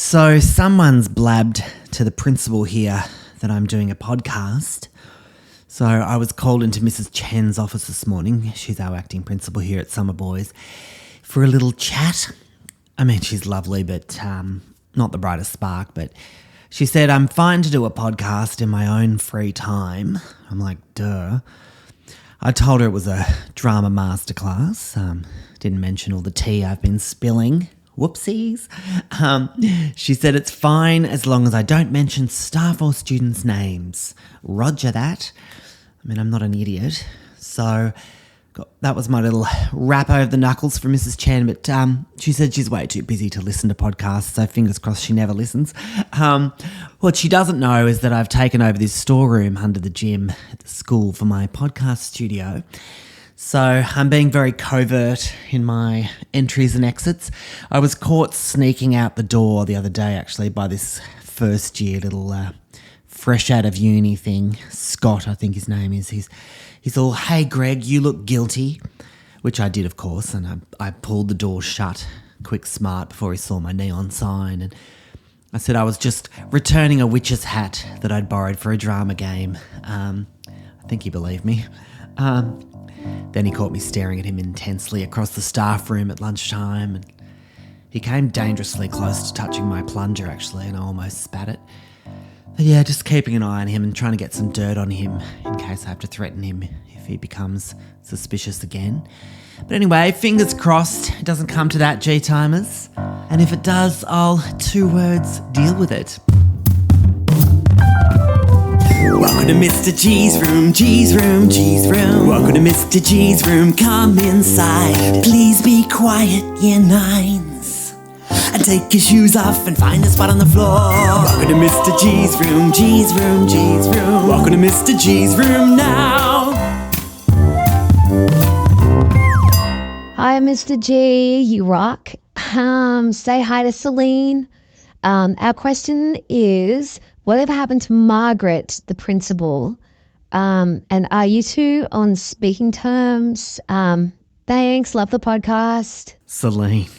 So someone's blabbed to the principal here that I'm doing a podcast. So I was called into Mrs. Chen's office this morning. She's our acting principal here at Summer Boys for a little chat. I mean, she's lovely, but not the brightest spark. But she said, I'm fine to do a podcast in my own free time. I'm like, duh. I told her it was a drama masterclass. Didn't mention all the tea I've been spilling. Whoopsies. She said it's fine as long as I don't mention staff or students' names. Roger that. I mean, I'm not an idiot. So that was my little rap over the knuckles for Mrs. Chen, but she said she's way too busy to listen to podcasts, so fingers crossed she never listens. What she doesn't know is that I've taken over this storeroom under the gym at the school for my podcast studio. So I'm being very covert in my entries and exits. I was caught sneaking out the door the other day, actually, by this first year little fresh out of uni thing. Scott, I think his name is. He's all, hey, Greg, you look guilty, which I did, of course, and I pulled the door shut, quick smart, before he saw my neon sign, and I said I was just returning a witch's hat that I'd borrowed for a drama game. I think he believed me. Then he caught me staring at him intensely across the staff room at lunchtime, and he came dangerously close to touching my plunger, actually, and I almost spat it. But yeah, just keeping an eye on him and trying to get some dirt on him in case I have to threaten him if he becomes suspicious again. But anyway, fingers crossed it doesn't come to that, G-timers. And if it does, I'll, 2 words, deal with it. Welcome to Mr. G's room, G's room, G's room. Welcome to Mr. G's room, come inside. Please be quiet, year 9s. And take your shoes off and find a spot on the floor. Welcome to Mr. G's room, G's room, G's room. Welcome to Mr. G's room now. Hi, Mr. G, you rock. Say hi to Celine. Our question is, whatever happened to Margaret, the principal? And are you two on speaking terms? Thanks, love the podcast. Celine,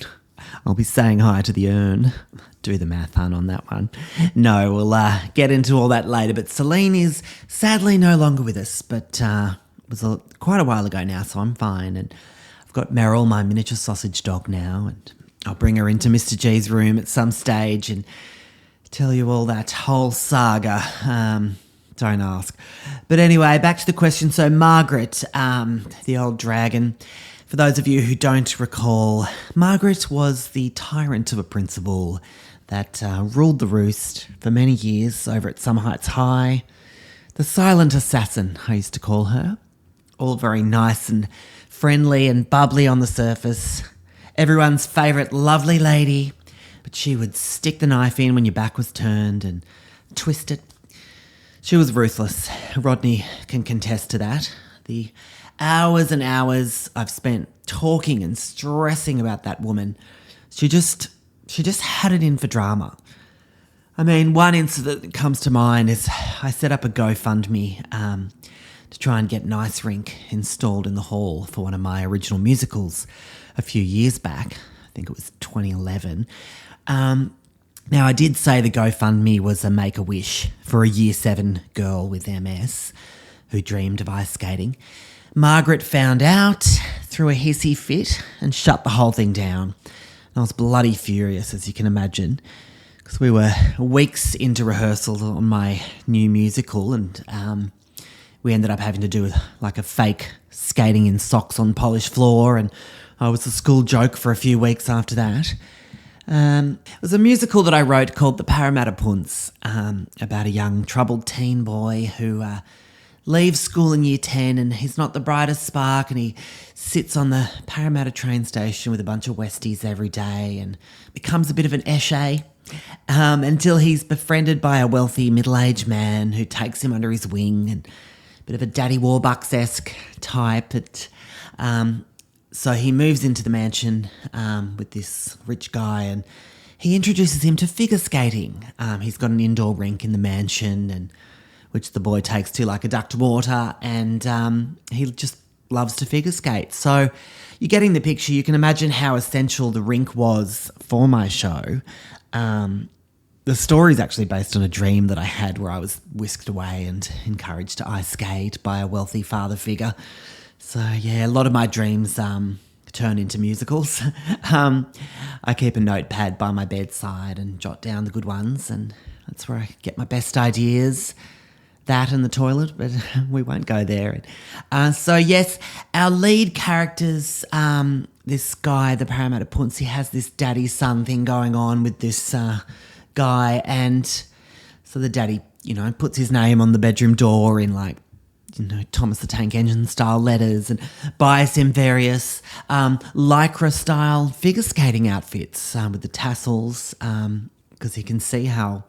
I'll be saying hi to the urn. Do the math, hun, on that one. No, we'll get into all that later. But Celine is sadly no longer with us, but it was quite a while ago now, so I'm fine. And I've got Meryl, my miniature sausage dog now, and I'll bring her into Mr. G's room at some stage and tell you all that whole saga. Don't ask. But anyway, back to the question. So Margaret, the old dragon. For those of you who don't recall, Margaret was the tyrant of a principal that ruled the roost for many years over at Summer Heights High. The silent assassin, I used to call her. All very nice and friendly and bubbly on the surface. Everyone's favourite lovely lady. But she would stick the knife in when your back was turned and twist it. She was ruthless. Rodney can contest to that. The hours and hours I've spent talking and stressing about that woman. She just had it in for drama. I mean, one incident that comes to mind is I set up a GoFundMe to try and get an ice rink installed in the hall for one of my original musicals a few years back. I think it was 2011. Now, I did say the GoFundMe was a make-a-wish for a Year 7 girl with MS who dreamed of ice skating. Margaret found out, threw a hissy fit, and shut the whole thing down. I was bloody furious, as you can imagine, because we were weeks into rehearsal on my new musical, and we ended up having to do like a fake skating in socks on polished floor, and I was a school joke for a few weeks after that. It was a musical that I wrote called The Parramatta Punts, about a young troubled teen boy who leaves school in year 10 and he's not the brightest spark, and he sits on the Parramatta train station with a bunch of Westies every day and becomes a bit of an esche until he's befriended by a wealthy middle-aged man who takes him under his wing, and a bit of a Daddy Warbucks-esque type. So he moves into the mansion with this rich guy, and he introduces him to figure skating. He's got an indoor rink in the mansion, and which the boy takes to like a duck to water, and he just loves to figure skate. So you're getting the picture. You can imagine how essential the rink was for my show. The story is actually based on a dream that I had where I was whisked away and encouraged to ice skate by a wealthy father figure. So, yeah, a lot of my dreams turn into musicals. I keep a notepad by my bedside and jot down the good ones, and that's where I get my best ideas. That and the toilet, but we won't go there. So, yes, our lead characters, this guy, the Parramatta Punce, he has this daddy-son thing going on with this guy, and so the daddy, puts his name on the bedroom door in Thomas the Tank Engine style letters and buys him various lycra style figure skating outfits with the tassels because he can see how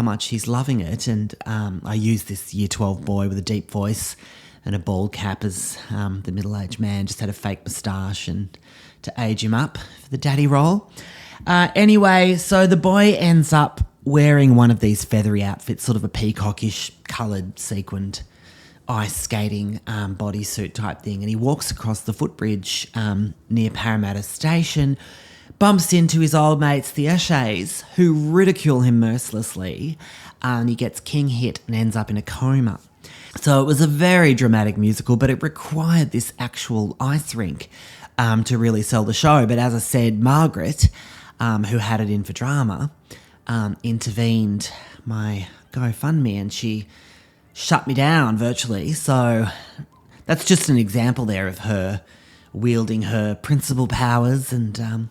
much he's loving it. And I use this year 12 boy with a deep voice and a bald cap as the middle-aged man, just had a fake moustache and to age him up for the daddy role. Anyway, so the boy ends up wearing one of these feathery outfits, sort of a peacockish coloured sequined ice skating bodysuit type thing, and he walks across the footbridge near Parramatta Station, bumps into his old mates, the Ashays, who ridicule him mercilessly, and he gets king hit and ends up in a coma. So it was a very dramatic musical, but it required this actual ice rink to really sell the show. But as I said, Margaret, who had it in for drama, intervened my GoFundMe, and she shut me down virtually. So that's just an example there of her wielding her principal powers and,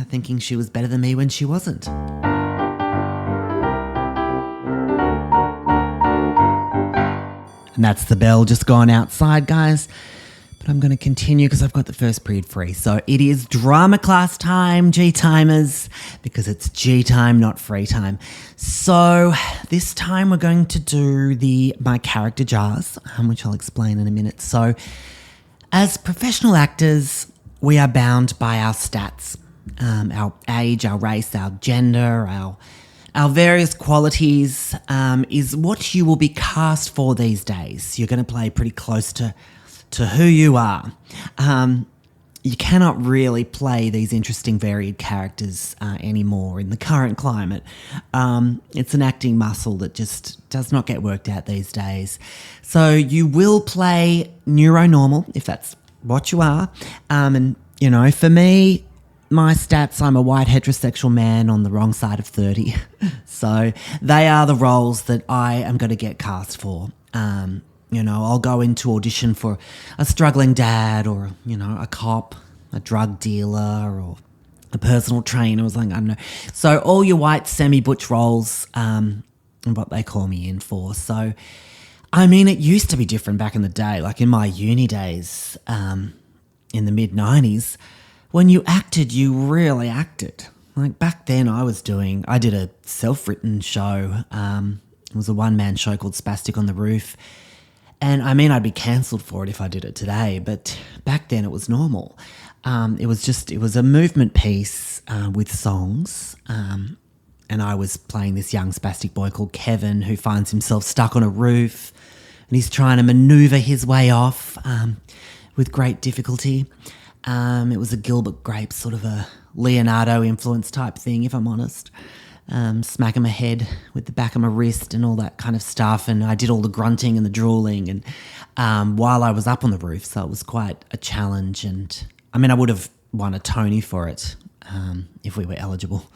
thinking she was better than me when she wasn't. And that's the bell just gone outside, guys. But I'm going to continue because I've got the first period free. So it is drama class time, G-timers, because it's G-time, not free time. So this time we're going to do my character jars, which I'll explain in a minute. So as professional actors, we are bound by our stats, our age, our race, our gender, our various qualities is what you will be cast for these days. You're going to play pretty close to who you are. You cannot really play these interesting varied characters anymore in the current climate. It's an acting muscle that just does not get worked out these days. So you will play neuronormal if that's what you are. And, for me, my stats, I'm a white heterosexual man on the wrong side of 30. So they are the roles that I am going to get cast for. I'll go into audition for a struggling dad or, a cop, a drug dealer or a personal trainer or something, I don't know. So all your white semi-butch roles are what they call me in for. So, it used to be different back in the day. Like in my uni days in the mid-90s, when you acted, you really acted. Like back then I did a self-written show. It was a one-man show called Spastic on the Roof. And I'd be cancelled for it if I did it today, but back then it was normal. It was a movement piece with songs. And I was playing this young spastic boy called Kevin who finds himself stuck on a roof and he's trying to manoeuvre his way off with great difficulty. It was a Gilbert Grape, sort of a Leonardo influence type thing, if I'm honest. Smacking my head with the back of my wrist and all that kind of stuff. And I did all the grunting and the drooling and while I was up on the roof, so it was quite a challenge. And I would have won a Tony for it if we were eligible.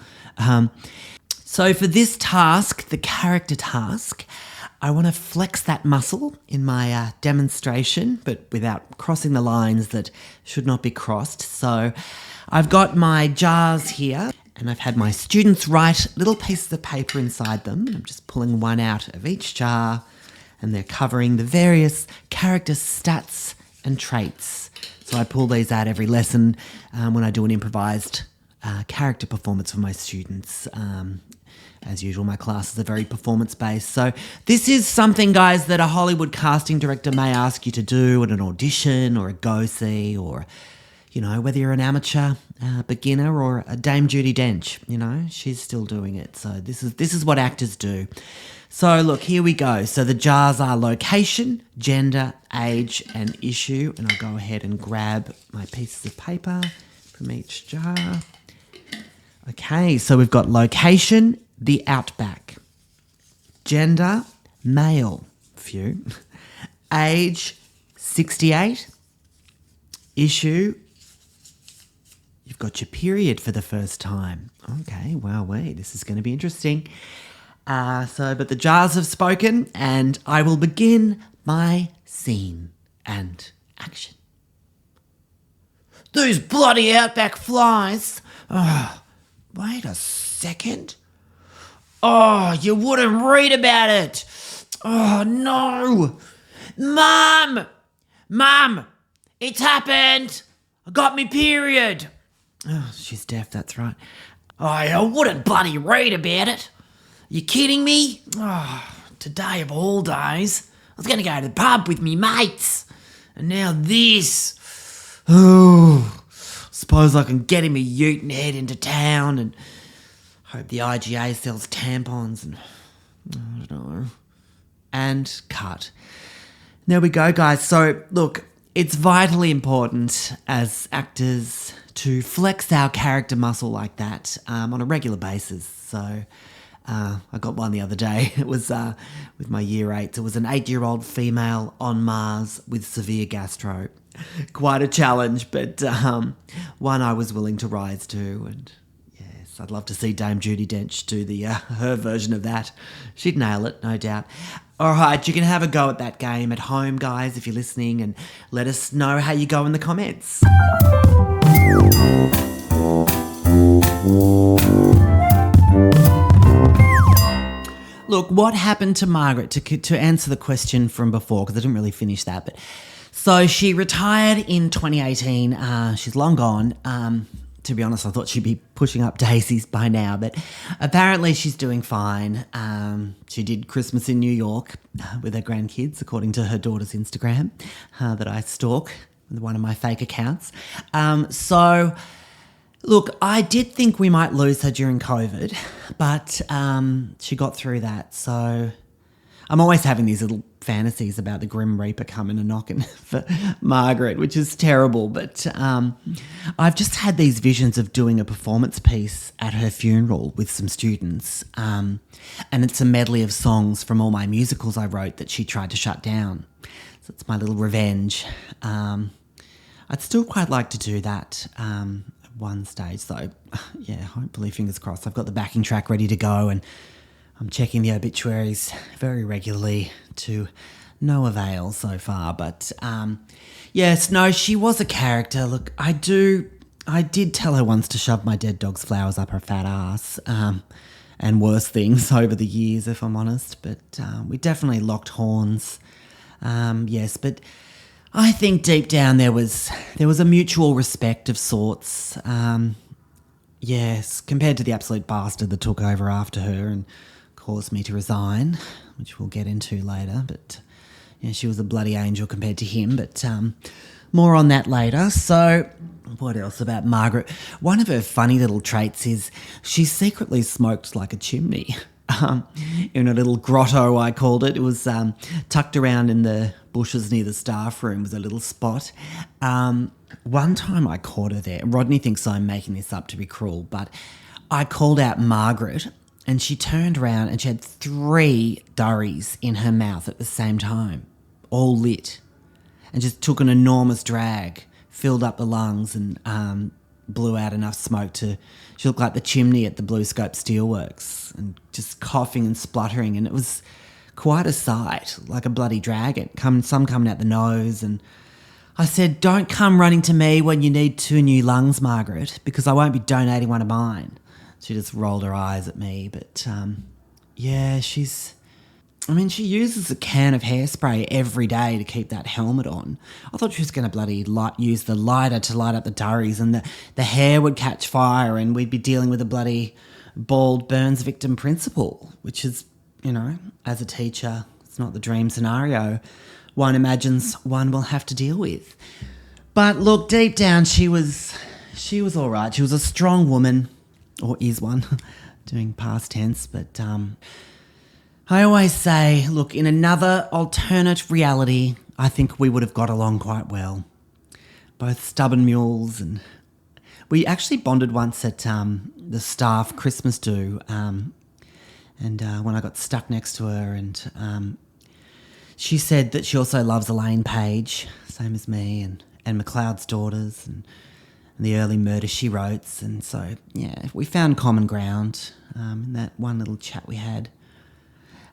So for this task, the character task, I want to flex that muscle in my demonstration, but without crossing the lines that should not be crossed. So I've got my jars here. And I've had my students write little pieces of paper inside them. I'm just pulling one out of each jar and they're covering the various character stats and traits. So I pull these out every lesson when I do an improvised character performance for my students. As usual, my classes are very performance-based. So this is something, guys, that a Hollywood casting director may ask you to do at an audition or a go-see or whether you're an amateur, beginner, or a Dame Judi Dench, she's still doing it. So this is what actors do. So look, here we go. So the jars are location, gender, age, and issue. And I'll go ahead and grab my pieces of paper from each jar. Okay, so we've got location, the outback. Gender, male, few. Age, 68. Issue, you've got your period for the first time. Okay, wowee, this is going to be interesting. But the jars have spoken, and I will begin my scene and action. These bloody outback flies. Oh, wait a second. Oh, you wouldn't read about it. Oh, no. Mum, it's happened. I got me period. Oh, she's deaf, that's right. Oh, I wouldn't bloody read about it. You kidding me? Oh, today of all days, I was going to go to the pub with me mates. And now this. Oh, suppose I can get him a ute and head into town and hope the IGA sells tampons and I don't know. And cut. There we go, guys. So, look, it's vitally important as actors to flex our character muscle like that on a regular basis. So I got one the other day. It was with my year 8s. It was an 8-year-old female on Mars with severe gastro. Quite a challenge, but one I was willing to rise to. And yes, I'd love to see Dame Judi Dench do her version of that. She'd nail it, no doubt. All right, you can have a go at that game at home, guys, if you're listening, and let us know how you go in the comments. Look, what happened to Margaret, to answer the question from before, because I didn't really finish that. But so she retired in 2018. She's long gone. To be honest, I thought she'd be pushing up daisies by now, but apparently she's doing fine. She did Christmas in New York with her grandkids, according to her daughter's Instagram, that I stalk with one of my fake accounts. So, look, I did think we might lose her during COVID, but she got through that. So I'm always having these little fantasies about the Grim Reaper coming and knocking for Margaret, which is terrible. But I've just had these visions of doing a performance piece at her funeral with some students. And it's a medley of songs from all my musicals I wrote that she tried to shut down. So it's my little revenge. I'd still quite like to do that at one stage. So, yeah, hopefully, fingers crossed. I've got the backing track ready to go, and I'm checking the obituaries very regularly to no avail so far. But yes, no, she was a character. Look, I did tell her once to shove my dead dog's flowers up her fat ass, and worse things over the years, if I'm honest. But we definitely locked horns. Yes, but I think deep down there was a mutual respect of sorts. Yes, compared to the absolute bastard that took over after her and caused me to resign, which we'll get into later. But yeah, she was a bloody angel compared to him. But more on that later. So what else about Margaret? One of her funny little traits is she secretly smoked like a chimney. In a little grotto, I called it. It was tucked around in the bushes near the staff room was a little spot. One time I caught her there. Rodney thinks I'm making this up to be cruel, but I called out Margaret and she turned around and she had 3 durries in her mouth at the same time, all lit, and just took an enormous drag, filled up the lungs and blew out enough smoke to... She looked like the chimney at the Blue Scope Steelworks and just coughing and spluttering, and it was quite a sight, like a bloody dragon, some coming out the nose. And I said, don't come running to me when you need 2 new lungs, Margaret, because I won't be donating one of mine. She just rolled her eyes at me, but yeah, she uses a can of hairspray every day to keep that helmet on. I thought she was going to bloody use the lighter to light up the durries and the hair would catch fire and we'd be dealing with a bloody bald burns victim principal, which is, as a teacher, it's not the dream scenario one imagines one will have to deal with. But look, deep down, she was all right. She was a strong woman, or is one, doing past tense. But I always say, look, in another alternate reality, I think we would have got along quite well. Both stubborn mules, and we actually bonded once at the staff Christmas do, and when I got stuck next to her, and she said that she also loves Elaine Page, same as me, and McLeod's Daughters, and the early Murder, She Wrote, and so, yeah, we found common ground in that one little chat we had.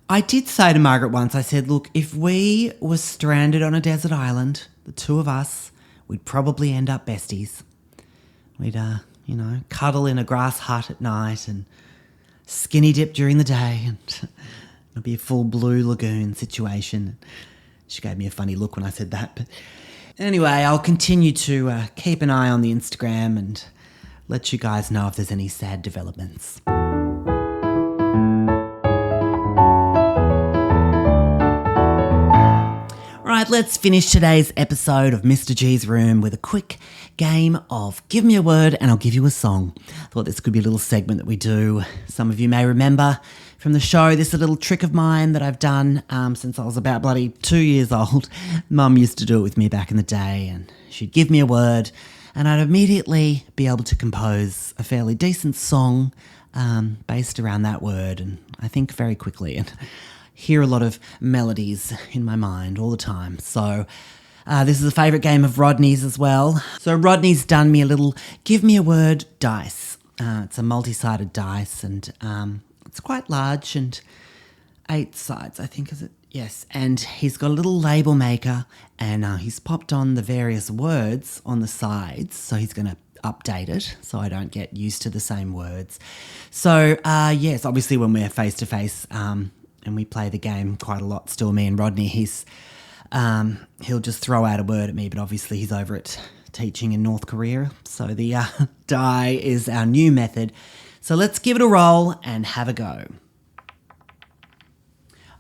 I did say to Margaret once, I said, look, if we were stranded on a desert island, the two of us, we'd probably end up besties. We'd, cuddle in a grass hut at night and skinny dip during the day, and it'd be a full Blue Lagoon situation. She gave me a funny look when I said that, but anyway, I'll continue to keep an eye on the Instagram and let you guys know if there's any sad developments. Right, let's finish today's episode of Mr. G's Room with a quick game of Give Me a Word and I'll Give You a Song. Thought this could be a little segment that we do. Some of you may remember from the show, this is a little trick of mine that I've done since I was about bloody 2 years old. Mum used to do it with me back in the day, and she'd give me a word and I'd immediately be able to compose a fairly decent song based around that word, and I think very quickly, and hear a lot of melodies in my mind all the time. So this is a favourite game of Rodney's as well. So Rodney's done me a little Give Me a Word dice. It's a multi-sided dice, and it's quite large, and 8 sides, I think, is it? Yes. And he's got a little label maker, and he's popped on the various words on the sides. So he's going to update it so I don't get used to the same words. So, yes, obviously when we're face-to-face and we play the game quite a lot, still me and Rodney, he'll just throw out a word at me, but obviously he's over at teaching in North Korea. So the die is our new method. So let's give it a roll and have a go.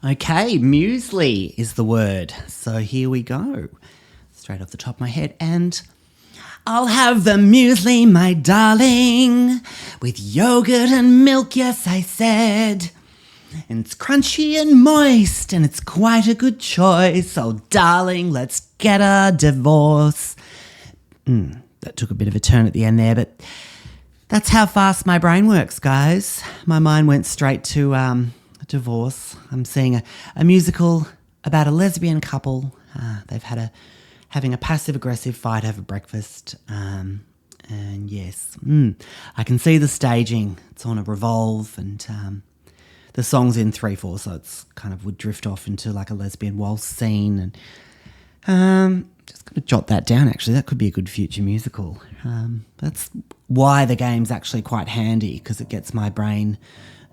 Okay, muesli is the word. So here we go. Straight off the top of my head. And I'll have the muesli, my darling, with yogurt and milk, yes, I said. And it's crunchy and moist, and it's quite a good choice. Oh, darling, let's get a divorce. That took a bit of a turn at the end there, but that's how fast my brain works, guys. My mind went straight to divorce. I'm seeing a musical about a lesbian couple. They've having a passive-aggressive fight over breakfast. And yes, I can see the staging. It's on a revolve, and the song's in 3/4, so it's kind of would drift off into like a lesbian waltz scene. And just going to jot that down, actually. That could be a good future musical. That's why the game's actually quite handy, because it gets my brain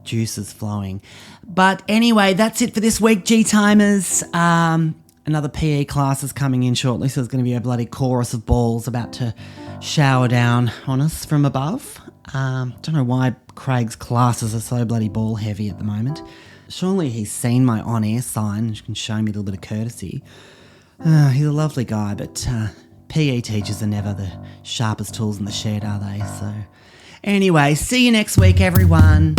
juices flowing. But anyway, that's it for this week, G-Timers. Another PE class is coming in shortly, so there's going to be a bloody chorus of balls about to shower down on us from above. Don't know why Craig's classes are so bloody ball heavy at the moment. Surely he's seen my on-air sign and can show me a little bit of courtesy. He's a lovely guy, but PE teachers are never the sharpest tools in the shed, are they? So anyway, see you next week, everyone.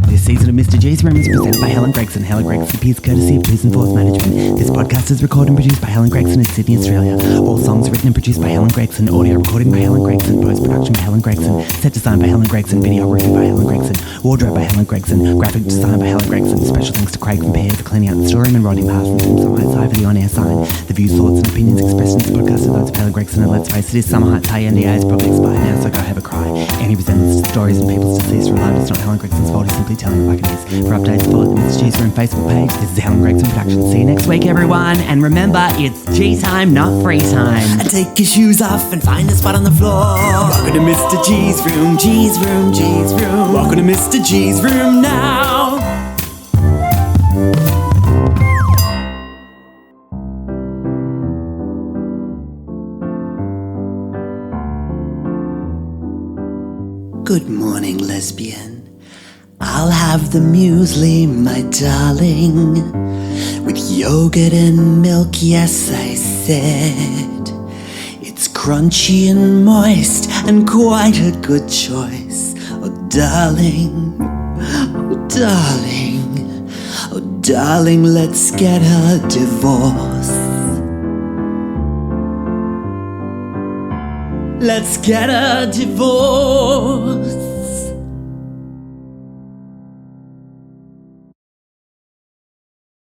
This season of Mr. G's Room is presented by Helen Gregson. Helen Gregson appears courtesy of Twos and Force Management. This podcast is recorded and produced by Helen Gregson in Sydney, Australia. All songs written and produced by Helen Gregson. Audio recording by Helen Gregson. Post-production by Helen Gregson. Set design by Helen Gregson. Videography by Helen Gregson. Wardrobe by Helen Gregson. Graphic design by Helen Gregson. Special thanks to Craig from Pear for cleaning out the storeroom and Rodney Parsons from Summer Heights High for the on-air sign. The views, thoughts and opinions expressed in this podcast are those of Helen Gregson, and let's face it, is Summer Heights High NDA is probably expired now, so go have a cry. Any resemblance to stories and people's deceased or alive is not Helen Gregson's fault, he's simply telling it like it is. For updates, follow the Mr. G's Room Facebook page. This is Helen Gregson Productions. See you next week, everyone. And remember, it's G time, not free time. Take your shoes off and find a spot on the floor. Welcome to Mr. G's Room, G's Room, G's Room. Welcome to Mr. G's Room now. Good morning, lesbian. I'll have the muesli, my darling, with yogurt and milk, yes, I said. It's crunchy and moist and quite a good choice. Oh, darling, oh, darling, oh, darling, let's get a divorce. Let's get a divorce.